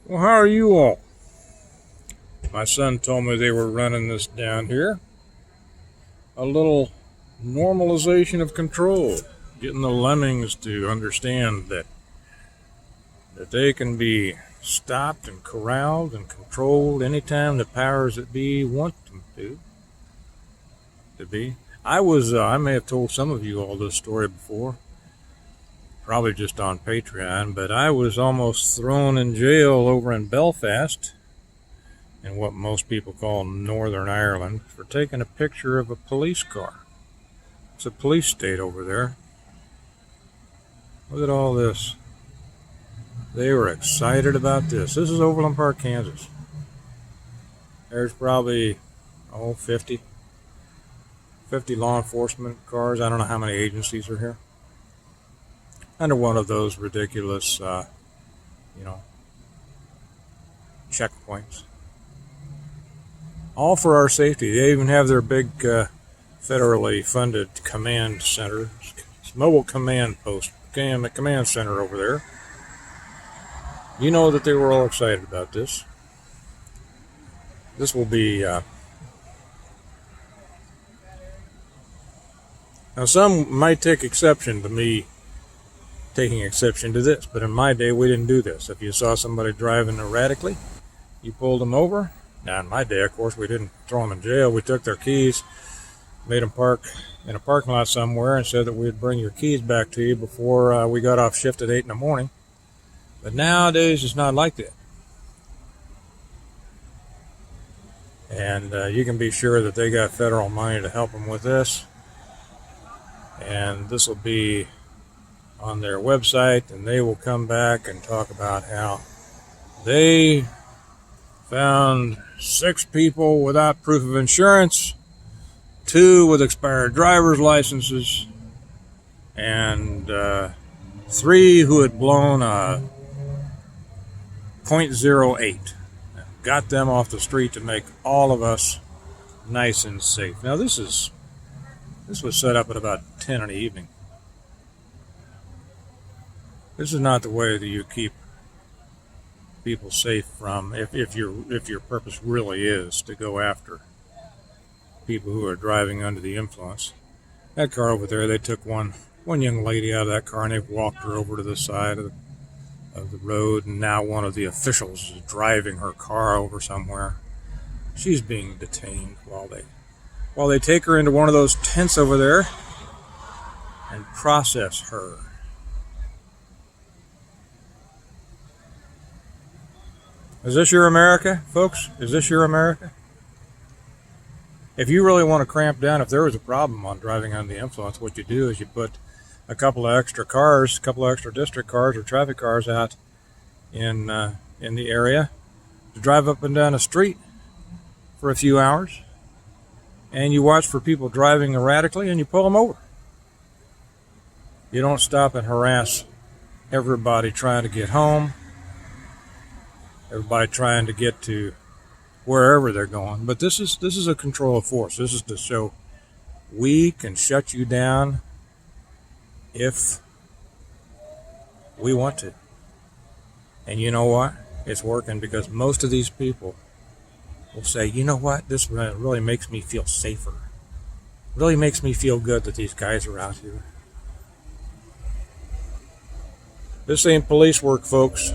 Well, how are you all? My son told me they were running this down here. A little normalization of control. Getting the lemmings to understand that they can be stopped and corralled and controlled anytime the powers that be want them to be. I may have told some of you all this story before, probably just on Patreon, but I was almost thrown in jail over in Belfast, in what most people call Northern Ireland, for taking a picture of a police car. It's a police state over there. Look at all this. They were excited about this. This is Overland Park, Kansas. There's probably, 50 law enforcement cars. I don't know how many agencies are here. Under one of those ridiculous, checkpoints. All for our safety. They even have their big federally funded command center, mobile command post, command center over there. You know that they were all excited about this. This will be... now, some might take exception to me taking exception to this, but in my day, we didn't do this. If you saw somebody driving erratically, you pulled them over. Now, in my day, of course, we didn't throw them in jail. We took their keys, made them park in a parking lot somewhere, and said that we'd bring your keys back to you before we got off shift at 8 in the morning. But nowadays, it's not like that. And you can be sure that they got federal money to help them with this. And this will be on their website, and they will come back and talk about how they found 6 people without proof of insurance, 2 with expired driver's licenses, and 3 who had blown a .08. Got them off the street to make all of us nice and safe. Now this was set up at about 10 in the evening. This is not the way that you keep people safe from, if your purpose really is to go after people who are driving under the influence. That car over there, they took one young lady out of that car and they walked her over to the side of the road, and now one of the officials is driving her car over somewhere. She's being detained while they take her into one of those tents over there and process her. Is this your America, folks? Is this your America? If you really want to cramp down, if there was a problem on driving under the influence, what you do is you put a couple of extra district cars or traffic cars out in the area to drive up and down the street for a few hours, and you watch for people driving erratically and you pull them over. You don't stop and harass everybody trying to get home, everybody trying to get to wherever they're going. But this is a control of force. This is to show we can shut you down if we want to. And you know what? It's working, because most of these people will say, you know what? This really makes me feel safer. Really makes me feel good that these guys are out here. This ain't police work, folks.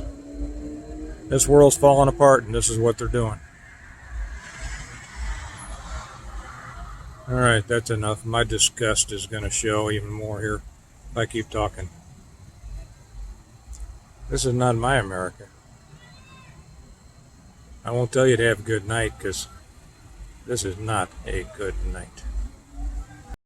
This world's falling apart, and this is what they're doing. All right, that's enough. My disgust is going to show even more here if I keep talking. This is not my America. I won't tell you to have a good night, because this is not a good night.